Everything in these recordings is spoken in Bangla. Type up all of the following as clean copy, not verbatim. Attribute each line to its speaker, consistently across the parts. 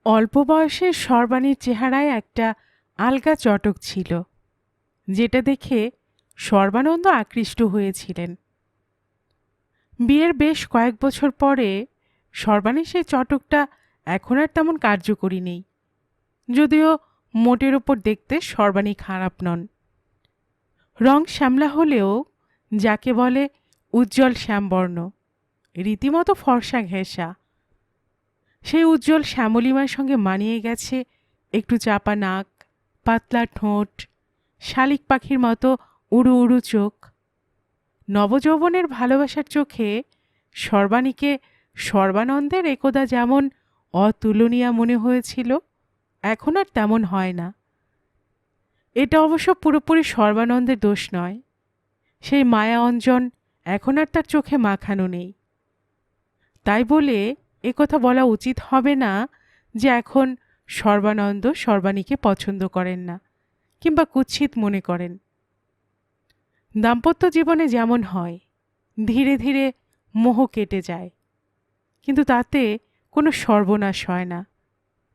Speaker 1: অল্প বয়সে সর্বাণীর চেহারায় একটা আলগা চটক ছিল, যেটা দেখে সর্বানন্দ আকৃষ্ট হয়েছিলেন। বিয়ের বেশ কয়েক বছর পরে সর্বাণীর সেই চটকটা এখন আর তেমন কার্যকরী নেই, যদিও মোটের ওপর দেখতে সর্বাণী খারাপ নন। রং শ্যামলা হলেও যাকে বলে উজ্জ্বল শ্যামবর্ণ, রীতিমতো ফর্সা ঘেঁষা। সেই উজ্জ্বল শ্যামলিমার সঙ্গে মানিয়ে গেছে একটু চাপা নাক, পাতলা ঠোঁট, শালিক পাখির মতো উড়ু উড়ু চোখ। নবযৌবনের ভালোবাসার চোখে সর্বাণীকে সর্বানন্দের একদা যেমন অতুলনীয়া মনে হয়েছিল, এখন আর তেমন হয় না। এটা অবশ্য পুরোপুরি সর্বানন্দের দোষ নয়। সেই মায়া অঞ্জন এখন আর তার চোখে মাখানো নেই। তাই বলে একথা বলা উচিত হবে না যে এখন সর্বানন্দ সর্বাণীকে পছন্দ করেন না কিংবা কুৎসিত মনে করেন। দাম্পত্য জীবনে যেমন হয়, ধীরে ধীরে মোহ কেটে যায়, কিন্তু তাতে কোনো সর্বনাশ হয় না,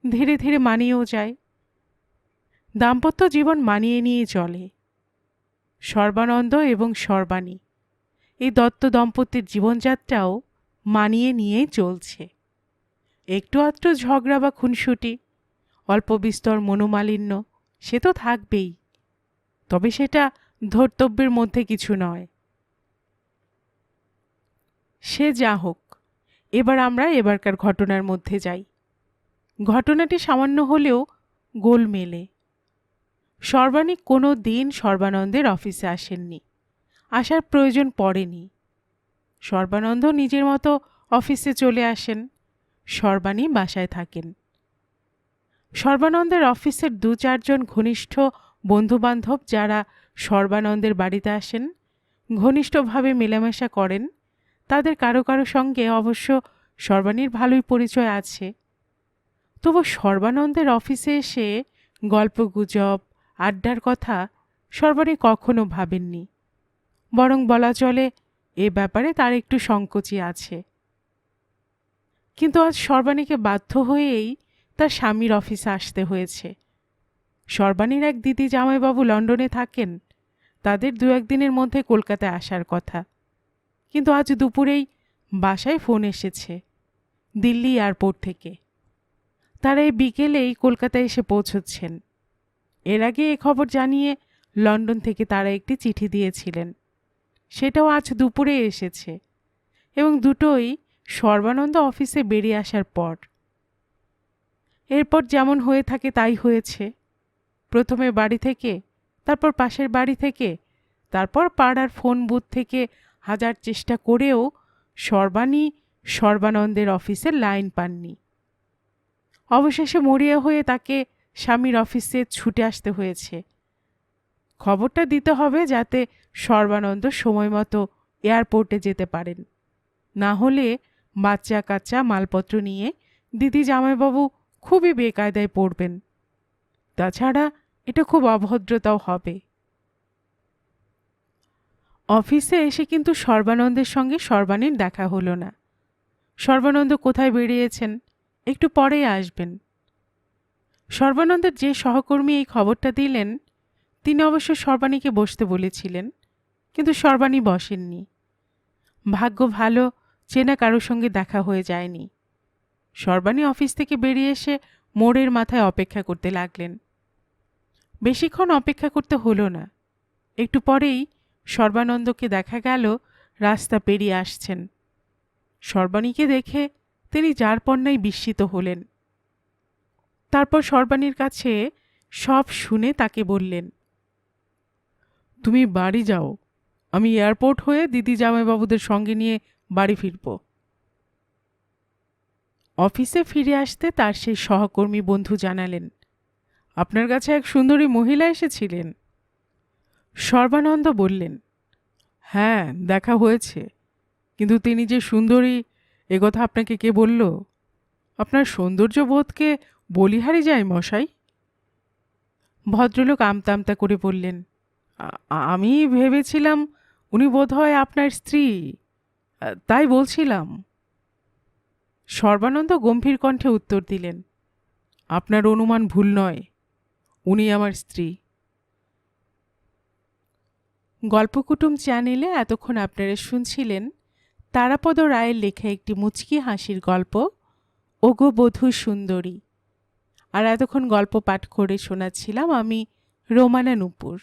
Speaker 1: ধীরে ধীরে মানিয়েও যায়। দাম্পত্য জীবন মানিয়ে নিয়ে চলে। সর্বানন্দ এবং সর্বাণী এই দত্ত দম্পতির জীবনযাত্রাও মানিয়ে নিয়েই চলছে। একটু আধটু ঝগড়া বা খুনসুটি, অল্প বিস্তর মনোমালিন্য সে তো থাকবেই, তবে সেটা ধর্তব্যের মধ্যে কিছু নয়। সে যা হোক, এবার আমরা এবারকার ঘটনার মধ্যে যাই। ঘটনাটি সামান্য হলেও গোলমেলে। সর্বাণী কোনো দিন সর্বানন্দের অফিসে আসেননি, আসার প্রয়োজন পড়েনি। সর্বানন্দ নিজের মতো অফিসে চলে আসেন, সর্বাণী বাসায় থাকেন। সর্বানন্দের অফিসের 2-4 জন ঘনিষ্ঠ বন্ধুবান্ধব যারা সর্বানন্দের বাড়িতে আসেন, ঘনিষ্ঠভাবে মেলামেশা করেন, তাদের কারো কারো সঙ্গে অবশ্য সর্বাণীর ভালোই পরিচয় আছে। তবু সর্বানন্দের অফিসে এসে গল্পগুজব, আড্ডার কথা সর্বাণী কখনো ভাবেননি। বরং বলা চলে এ ব্যাপারে তার একটু সংকোচই আছে। কিন্তু আজ সর্বাণীকে বাধ্য হয়েই তার স্বামীর অফিসে আসতে হয়েছে। সর্বাণীর এক দিদি জামাইবাবু লন্ডনে থাকেন, তাদের 2-1 দিনের মধ্যে কলকাতায় আসার কথা। কিন্তু আজ দুপুরেই বাসায় ফোন এসেছে দিল্লি এয়ারপোর্ট থেকে। তারা এই বিকেলেই কলকাতায় এসে পৌঁছচ্ছেন। এর আগে এ খবর জানিয়ে লন্ডন থেকে তারা একটি চিঠি দিয়েছিলেন, সেটাও আজ দুপুরে এসেছে, এবং দুটোই সর্বানন্দ অফিসে বেরিয়ে আসার পর। এরপর যেমন হয়ে থাকে তাই হয়েছে। প্রথমে বাড়ি থেকে, তারপর পাশের বাড়ি থেকে, তারপর পাড়ার ফোন বুথ থেকে হাজার চেষ্টা করেও সর্বাণী সর্বানন্দের অফিসের লাইন পাননি। অবশেষে মরিয়া হয়ে তাকে স্বামীর অফিসে ছুটে আসতে হয়েছে। খবরটা দিতে হবে যাতে সর্বানন্দ সময় মতো এয়ারপোর্টে যেতে পারেন, না হলে বাচ্চা কাচ্চা মালপত্র নিয়ে দিদি জামাইবাবু খুবই বেকায়দায় পড়বেন। তাছাড়া এটা খুব অভদ্রতাও হবে। অফিসে এসে কিন্তু সর্বানন্দের সঙ্গে সর্বাণীর দেখা হলো না। সর্বানন্দ কোথায় বেরিয়েছেন, একটু পরেই আসবেন। সর্বানন্দের যে সহকর্মী এই খবরটা দিলেন, তিনি অবশ্য সর্বাণীকে বসতে বলেছিলেন, কিন্তু সর্বাণী বসেননি। ভাগ্য ভালো, চেনা কারোর সঙ্গে দেখা হয়ে যায়নি। সর্বাণী অফিস থেকে বেরিয়ে এসে মোড়ের মাথায় অপেক্ষা করতে লাগলেন। বেশিক্ষণ অপেক্ষা করতে হলো না। একটু পরেই সর্বানন্দকে দেখা গেল রাস্তা পেরিয়ে আসছেন। সর্বাণীকে দেখে তিনি যারপরনাই বিস্মিত হলেন। তারপর সর্বাণীর কাছে সব শুনে তাকে বললেন, তুমি বাড়ি যাও, আমি এয়ারপোর্ট হয়ে দিদি জামাইবাবুদের সঙ্গে নিয়ে বাড়ি ফিরব। অফিসে ফিরে আসতে তার সেই সহকর্মী বন্ধু জানালেন, আপনার কাছে এক সুন্দরী মহিলা এসেছিলেন। সর্বানন্দ বললেন, হ্যাঁ, দেখা হয়েছে, কিন্তু তিনি যে সুন্দরী একথা আপনাকে কে বলল? আপনার সৌন্দর্য বোধকে বলিহারি যায় মশাই। ভদ্রলোক আমতা আমতা করে বললেন, আমি ভেবেছিলাম উনি বোধহয় আপনার স্ত্রী, তাই বলছিলাম। সর্বানন্দ গম্ভীর কণ্ঠে উত্তর দিলেন, আপনার অনুমান ভুল নয়, উনি আমার স্ত্রী। গল্পকুটুম চ্যানেলে এতক্ষণ আপনারা শুনছিলেন তারাপদ রায়ের লেখা একটি মুচকি হাসির গল্প, ওগো বধূ সুন্দরী। আর এতক্ষণ গল্প পাঠ করে শোনাচ্ছিলাম আমি রোমানা নূপুর।